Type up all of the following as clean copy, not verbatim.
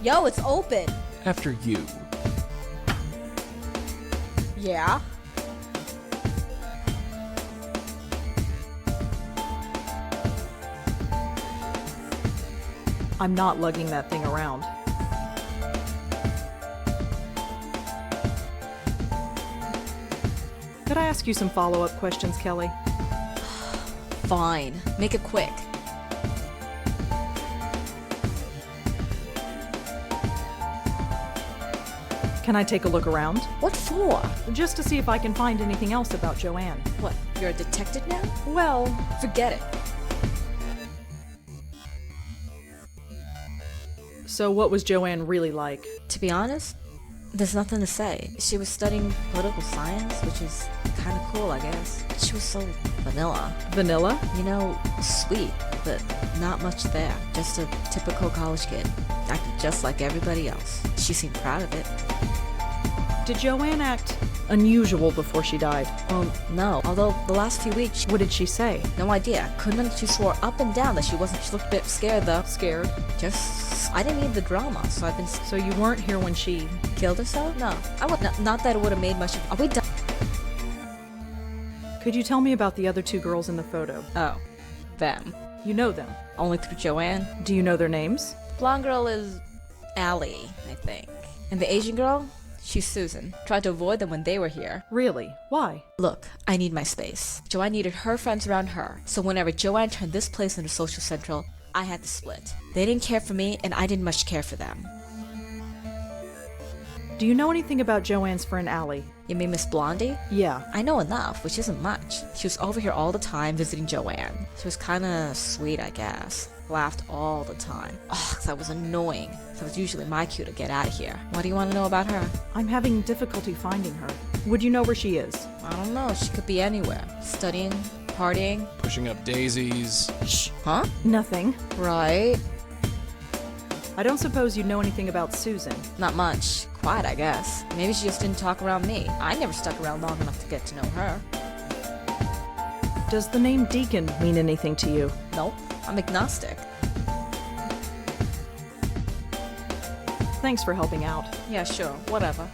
Yo, it's open. After you. Yeah? I'm not lugging that thing around. Could I ask you some follow-up questions, Kelly? Fine. Make it quick. Can I take a look around? What for? Just to see if I can find anything else about Joanne. What, you're a detective now? Well, Forget it. so what was Joanne really like? To be honest, there's nothing to say. She was studying political science, which is kind of cool, I guess. She was so vanilla. Vanilla? You know, sweet, but not much there. Just a typical college kid. Acted just like everybody else. She seemed proud of it. Did Joanne act unusual before she died? No. Although the last few weeks, What did she say? no idea. Couldn't. She swore up and down that she wasn't. She looked a bit scared though. Scared? I didn't need the drama, so I've been So you weren't here when she... killed herself. No, I would not that it would have made much. Are we done? Could you tell me about the other two girls in the photo? Oh, them. You know them. Only through Joanne. Do you know their names? The blonde girl is Allie, I think, and the Asian girl, she's Susan. Tried to avoid them when they were here. Really? Why? Look, I need my space. Joanne needed her friends around her, so whenever Joanne turned this place into social central, I had to split. They didn't care for me, and I didn't much care for them. Do you know anything about Joanne's friend Allie? You mean Miss Blondie? Yeah. I know enough, which isn't much. She was over here all the time visiting Joanne. She was kinda sweet, I guess. Laughed all the time. Ugh, that was annoying. So it was usually my cue to get out of here. What do you want to know about her? I'm having difficulty finding her. Would you know where she is? I don't know, she could be anywhere. Studying, partying. Pushing up daisies. Shh. Huh? Nothing. Right. I don't suppose you know anything about Susan. Not much. Quiet, I guess. Maybe she just didn't talk around me. I never stuck around long enough to get to know her. Does the name Deacon mean anything to you? Nope. I'm agnostic. Thanks for helping out. Yeah, sure. Whatever.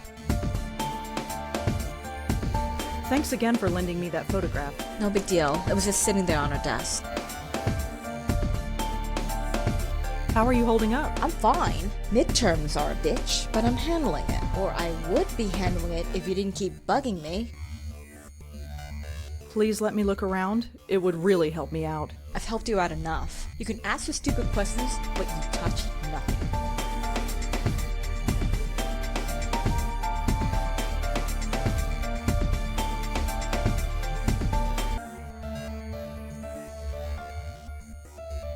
Thanks again for lending me that photograph. No big deal. It was just sitting there on her desk. How are you holding up? I'm fine. Midterms are a bitch, but I'm handling it. Or I would be handling it if you didn't keep bugging me. Please let me look around. It would really help me out. I've helped you out enough. You can ask your stupid questions, but you touched nothing.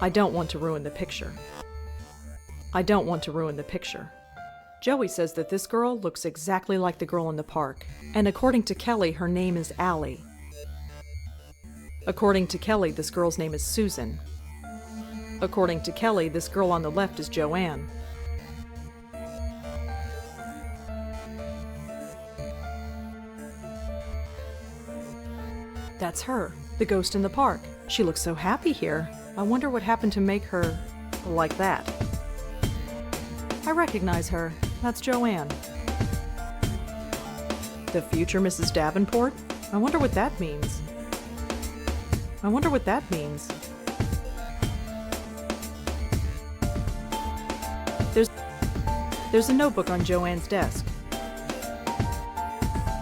I don't want to ruin the picture. I don't want to ruin the picture. Joey says that this girl looks exactly like the girl in the park, and according to Kelly, her name is Allie. According to Kelly, this girl's name is Susan. According to Kelly, this girl on the left is Joanne. That's her, the ghost in the park. She looks so happy here. I wonder what happened to make her like that. I recognize her. That's Joanne. The future Mrs. Davenport? I wonder what that means. I wonder what that means. There's a notebook on Joanne's desk.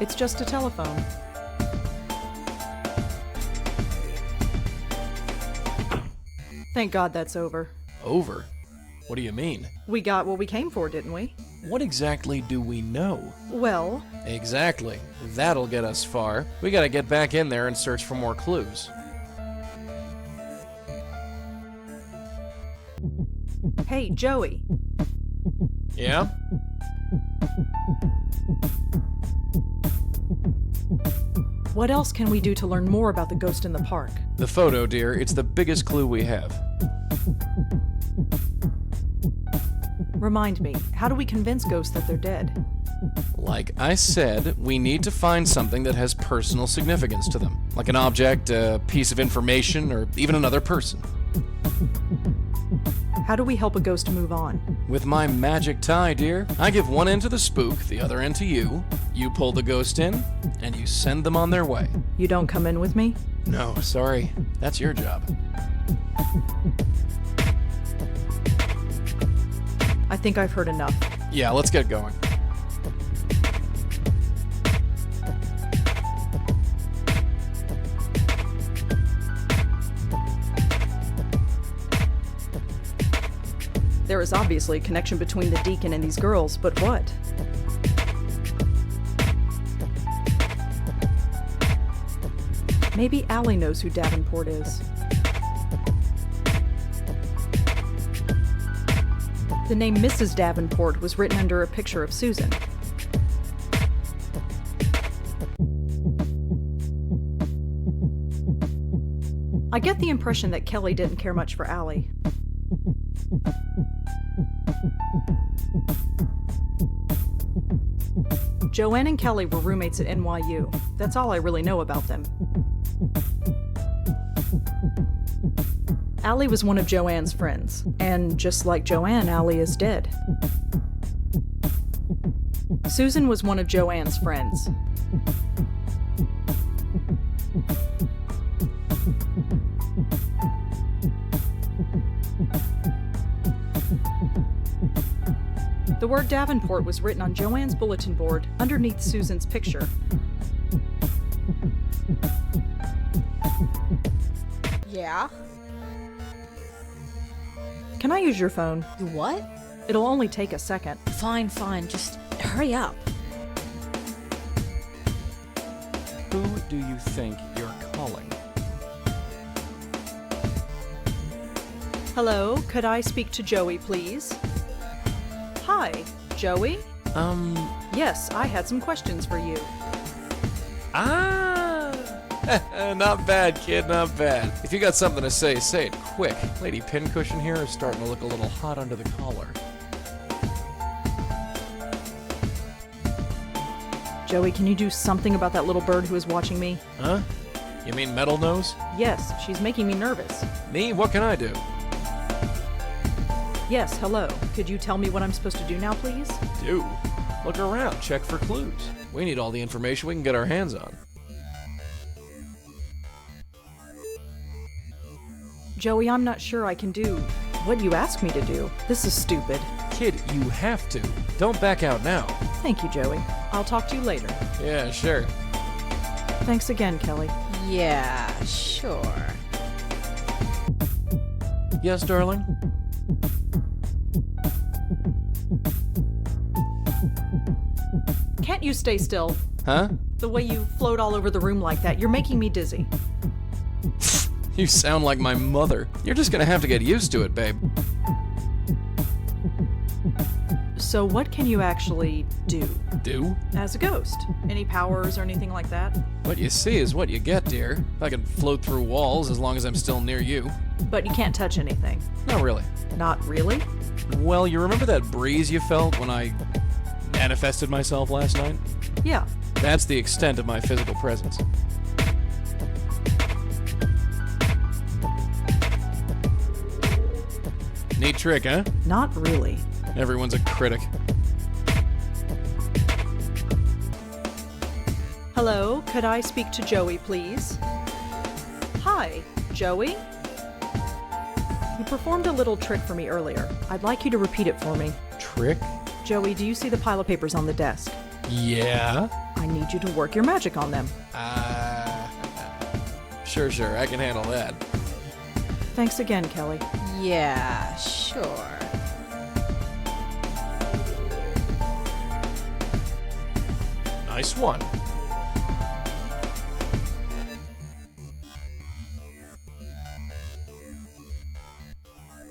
It's just a telephone. Thank God that's over. Over? What do you mean? We got what we came for, didn't we? What exactly do we know? Well, Exactly. That'll get us far. We gotta get back in there and search for more clues. hey, Joey. Yeah? What else can we do to learn more about the ghost in the park? The photo, dear. It's the biggest clue we have. Remind me, how do we convince ghosts that they're dead? Like I said, we need to find something that has personal significance to them. Like an object, a piece of information, or even another person. How do we help a ghost move on? With my magic tie, dear, I give one end to the spook, the other end to you. You pull the ghost in, and you send them on their way. You don't come in with me? No, sorry. That's your job. I think I've heard enough. Yeah, let's get going. There is obviously a connection between the deacon and these girls, but what? Maybe Allie knows who Davenport is. The name Mrs. Davenport was written under a picture of Susan. I get the impression that Kelly didn't care much for Allie. Joanne and Kelly were roommates at NYU. That's all I really know about them. Allie was one of Joanne's friends, and just like Joanne, Allie is dead. Susan was one of Joanne's friends. The word Davenport was written on Joanne's bulletin board underneath Susan's picture. Yeah? Can I use your phone? You what? It'll only take a second. Fine, just hurry up. Who do you think you're calling? Hello, could I speak to Joey, please? Hi, Joey? Yes, I had some questions for you. Not bad, kid, not bad. If you got something to say, say it quick. Lady Pincushion here is starting to look a little hot under the collar. Joey, can you do something about that little bird who is watching me? Huh? You mean Metal Nose? Yes, she's making me nervous. Me? What can I do? Yes, hello. Could you tell me what I'm supposed to do now, please? Do? Look around, check for clues. We need all the information we can get our hands on. Joey, I'm not sure I can do what you asked me to do. This is stupid. Kid, you have to. Don't back out now. Thank you, Joey. I'll talk to you later. Yeah, sure. Thanks again, Kelly. Yeah, sure. Yes, darling? Can't you stay still? Huh? The way you float all over the room like that, you're making me dizzy. You sound like my mother. You're just gonna have to get used to it, babe. So what can you actually do? Do? As a ghost? Any powers or anything like that? What you see is what you get, dear. I can float through walls as long as I'm still near you. But you can't touch anything. Not really. Not really? Well, you remember that breeze you felt when I manifested myself last night? Yeah. That's the extent of my physical presence. Neat trick, huh? Not really. Everyone's a critic. Hello, could I speak to Joey, please? Hi, Joey? You performed a little trick for me earlier. I'd like you to repeat it for me. Trick? Joey, do you see the pile of papers on the desk? Yeah? I need you to work your magic on them. Sure, I can handle that. Thanks again, Kelly. Yeah, sure. Nice one.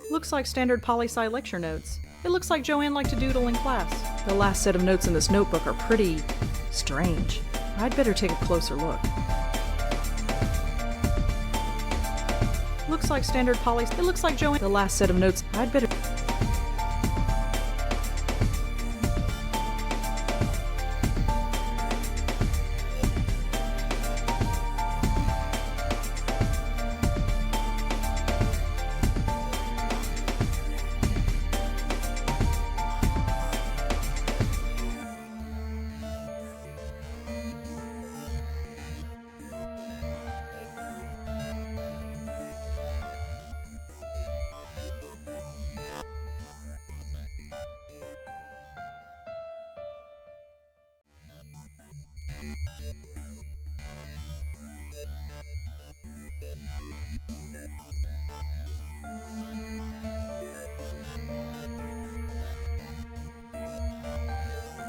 Looks like standard poli-sci lecture notes. It looks like Joanne liked to doodle in class. The last set of notes in this notebook are pretty strange. I'd better take a closer look. Looks like standard poli. It looks like Joanne. The last set of notes. I'd better.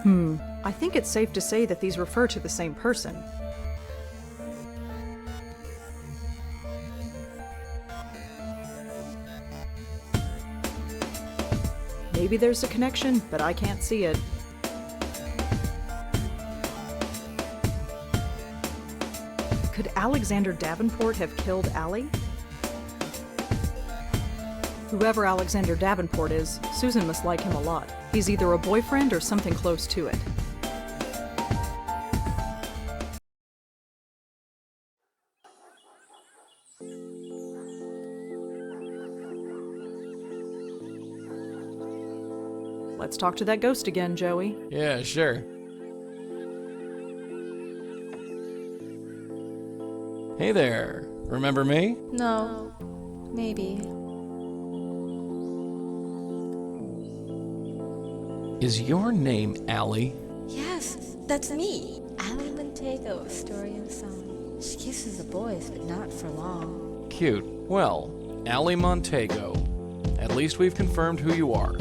I think it's safe to say that these refer to the same person. Maybe there's a connection, but I can't see it. Could Alexander Davenport have killed Allie? Whoever Alexander Davenport is, Susan must like him a lot. He's either a boyfriend or something close to it. Let's talk to that ghost again, Joey. Yeah, sure. Hey there. Remember me? No. Maybe. Is your name Allie? Yes, that's me. Allie Montego, story and song. She kisses the boys, but not for long. Cute. Well, Allie Montego. At least we've confirmed who you are.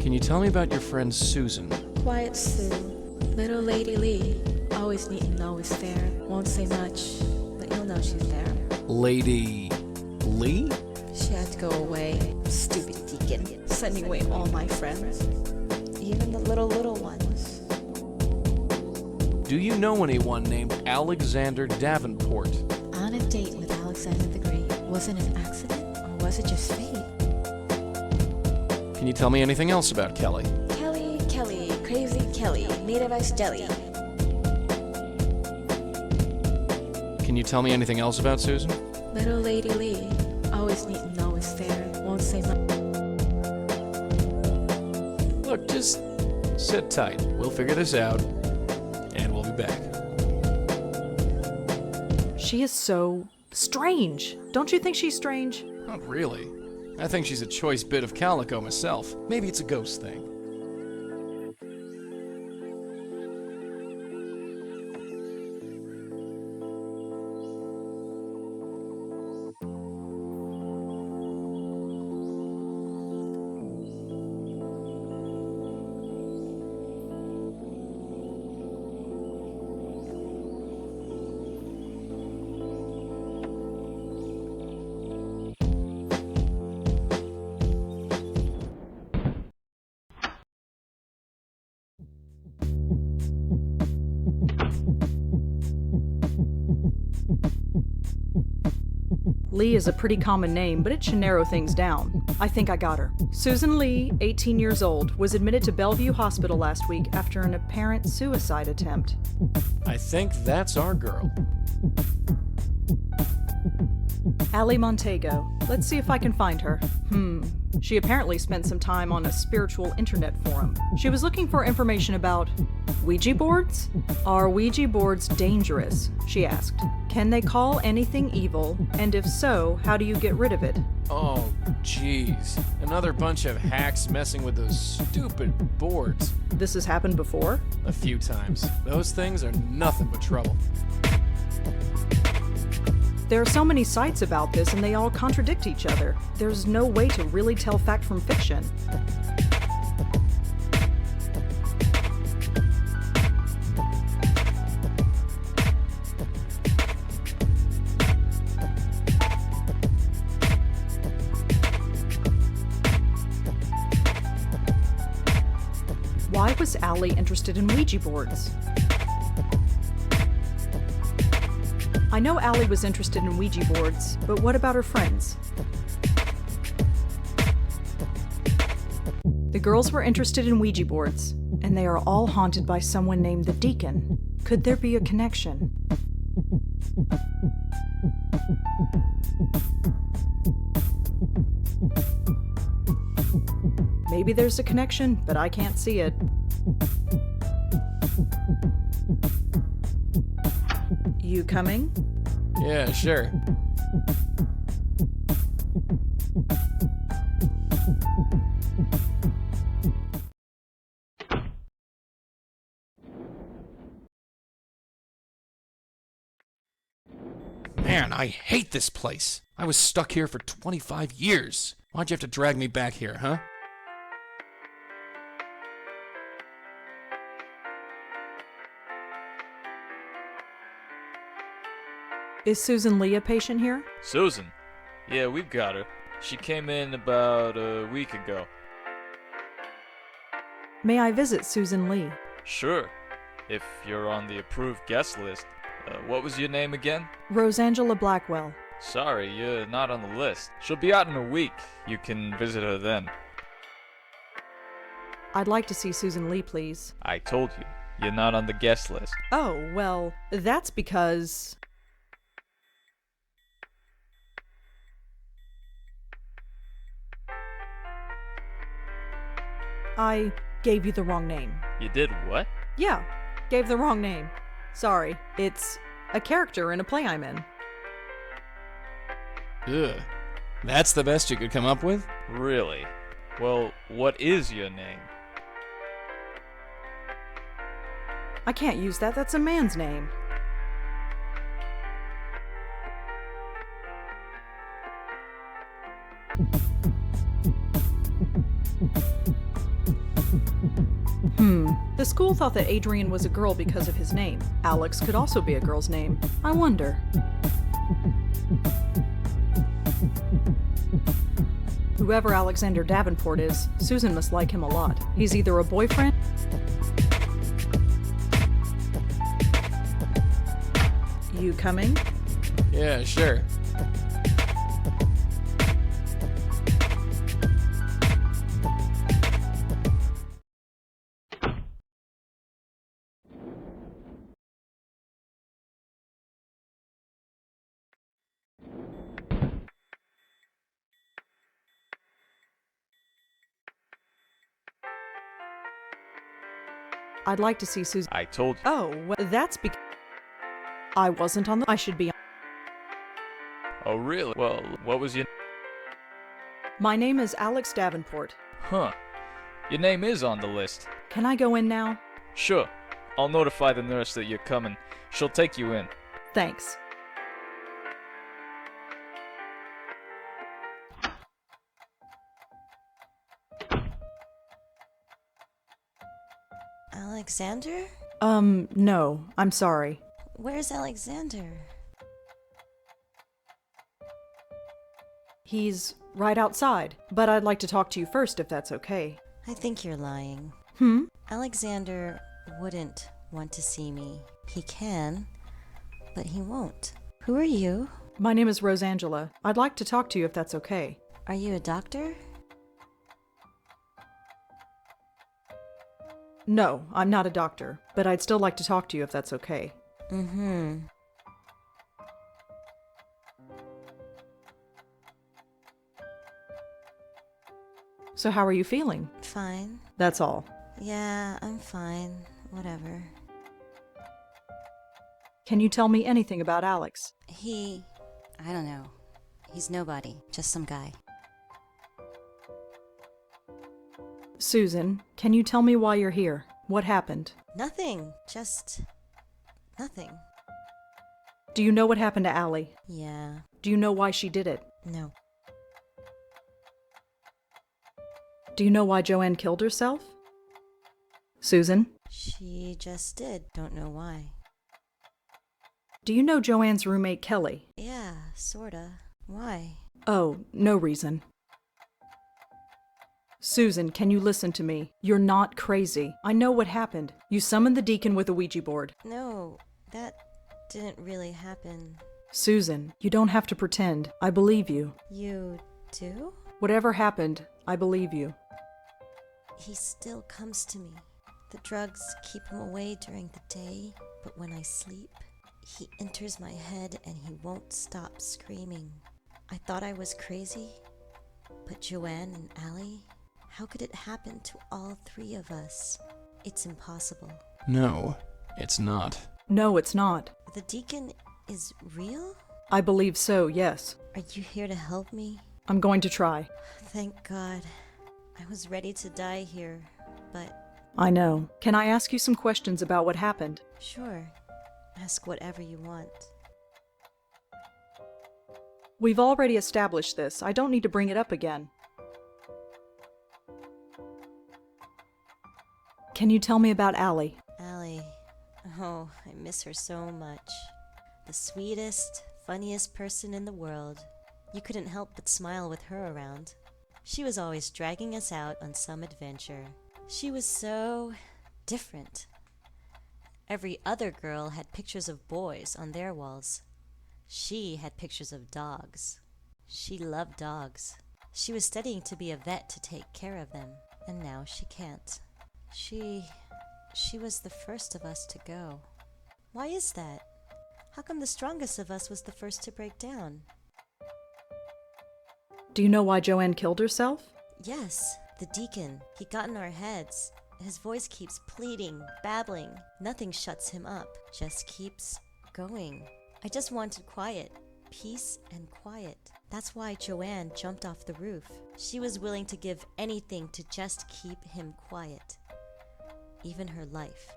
Can you tell me about your friend Susan? Quiet Sue. Little Lady Lee. Always neat and always fair. Won't say much, but you'll know she's there. Lady Lee? She had to go away. Stupid deacon. Sending away all my friends. Even the little ones. Do you know anyone named Alexander Davenport? On a date with Alexander the Great. Was it an accident or was it just fate? Can you tell me anything else about Kelly? Kelly, crazy Kelly, native ice jelly. Can you tell me anything else about Susan? Little Lady Lee, always neat and always fair, won't say much. Look, just sit tight. We'll figure this out, and we'll be back. She is so strange. Don't you think she's strange? Not really. I think she's a choice bit of calico myself. Maybe it's a ghost thing. Lee is a pretty common name, but it should narrow things down. I think I got her. Susan Lee, 18 years old, was admitted to Bellevue Hospital last week after an apparent suicide attempt. I think that's our girl. Allie Montego. Let's see if I can find her. She apparently spent some time on a spiritual internet forum. She was looking for information about Ouija boards? Are Ouija boards dangerous? She asked. Can they call anything evil? And if so, how do you get rid of it? Oh, jeez. Another bunch of hacks messing with those stupid boards. This has happened before? A few times. Those things are nothing but trouble. There are so many sites about this and they all contradict each other. There's no way to really tell fact from fiction. Why was Allie interested in Ouija boards? I know Allie was interested in Ouija boards, but what about her friends? The girls were interested in Ouija boards, and they are all haunted by someone named the Deacon. Could there be a connection? Maybe there's a connection, but I can't see it. You coming? Yeah, sure. Man, I hate this place. I was stuck here for 25 years. Why'd you have to drag me back here, huh? Is Susan Lee a patient here? Susan? Yeah, we've got her. She came in about a week ago. May I visit Susan Lee? Sure, if you're on the approved guest list. What was your name again? Rosangela Blackwell. Sorry, you're not on the list. She'll be out in a week. You can visit her then. I'd like to see Susan Lee, please. I told you, you're not on the guest list. Oh, well, that's because... I gave you the wrong name. You did what? Yeah, gave the wrong name. Sorry, it's a character in a play I'm in. Ugh. That's the best you could come up with? Really? Well, what is your name? I can't use that, that's a man's name. The school thought that Adrian was a girl because of his name. Alex could also be a girl's name. I wonder. Whoever Alexander Davenport is, Susan must like him a lot. He's either a boyfriend... You coming? Yeah, sure. I'd like to see Susan. I told you. Oh, well, that's because I wasn't on the... I should be on... Oh, really? Well, what was your... My name is Alex Davenport. Huh. Your name is on the list. Can I go in now? Sure. I'll notify the nurse that you're coming. She'll take you in. Thanks. Alexander? No. I'm sorry. Where's Alexander? He's right outside, but I'd like to talk to you first if that's okay. I think you're lying. Alexander wouldn't want to see me. He can, but he won't. Who are you? My name is Rosangela. I'd like to talk to you if that's okay. Are you a doctor? No, I'm not a doctor, but I'd still like to talk to you if that's okay. So how are you feeling? Fine. That's all. Yeah, I'm fine. Whatever. Can you tell me anything about Alex? I don't know. He's nobody. Just some guy. Susan, can you tell me why you're here? What happened? Nothing. Just nothing. Do you know what happened to Allie? Yeah. Do you know why she did it? No. Do you know why Joanne killed herself? Susan? She just did. Don't know why. Do you know Joanne's roommate Kelly? Yeah, sorta. Why? Oh, no reason. Susan, can you listen to me? You're not crazy. I know what happened. You summoned the deacon with a Ouija board. No, that didn't really happen. Susan, you don't have to pretend. I believe you. You do? Whatever happened, I believe you. He still comes to me. The drugs keep him away during the day, but when I sleep, he enters my head and he won't stop screaming. I thought I was crazy, but Joanne and Allie, how could it happen to all three of us? It's impossible. No, it's not. No, it's not. The deacon is real? I believe so, yes. Are you here to help me? I'm going to try. Thank God. I was ready to die here, but... I know. Can I ask you some questions about what happened? Sure. Ask whatever you want. We've already established this. I don't need to bring it up again. Can you tell me about Allie? Allie. Oh, I miss her so much. The sweetest, funniest person in the world. You couldn't help but smile with her around. She was always dragging us out on some adventure. She was so different. Every other girl had pictures of boys on their walls. She had pictures of dogs. She loved dogs. She was studying to be a vet to take care of them, and now she can't. She was the first of us to go. Why is that? How come the strongest of us was the first to break down? Do you know why Joanne killed herself? Yes, the deacon. He got in our heads. His voice keeps pleading, babbling. Nothing shuts him up, just keeps going. I just wanted quiet, peace and quiet. That's why Joanne jumped off the roof. She was willing to give anything to just keep him quiet, even her life.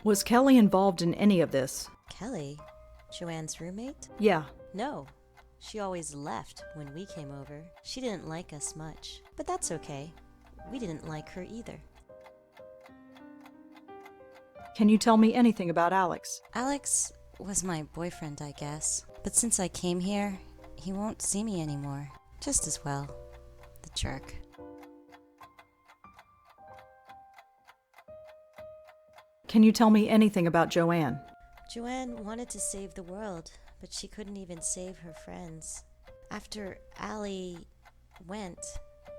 Was Kelly involved in any of this? Kelly? Joanne's roommate? Yeah. No. She always left when we came over. She didn't like us much, but that's okay. We didn't like her either. Can you tell me anything about Alex? Alex was my boyfriend, I guess. But since I came here, he won't see me anymore. Just as well. The jerk. Can you tell me anything about Joanne? Joanne wanted to save the world, but she couldn't even save her friends. After Allie went,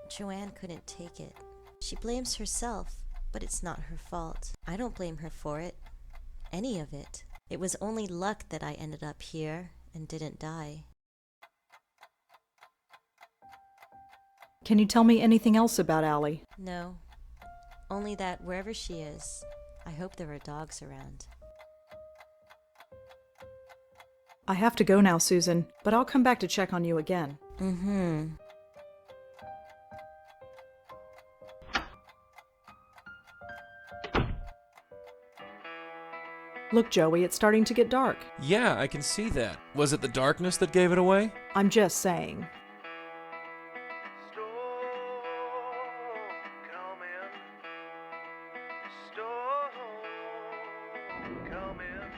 Joanne couldn't take it. She blames herself, but it's not her fault. I don't blame her for it. Any of it. It was only luck that I ended up here and didn't die. Can you tell me anything else about Allie? No. Only that wherever she is, I hope there are dogs around. I have to go now, Susan, but I'll come back to check on you again. Mm-hmm. Look, Joey, it's starting to get dark. Yeah, I can see that. Was it the darkness that gave it away? I'm just saying. Storm coming.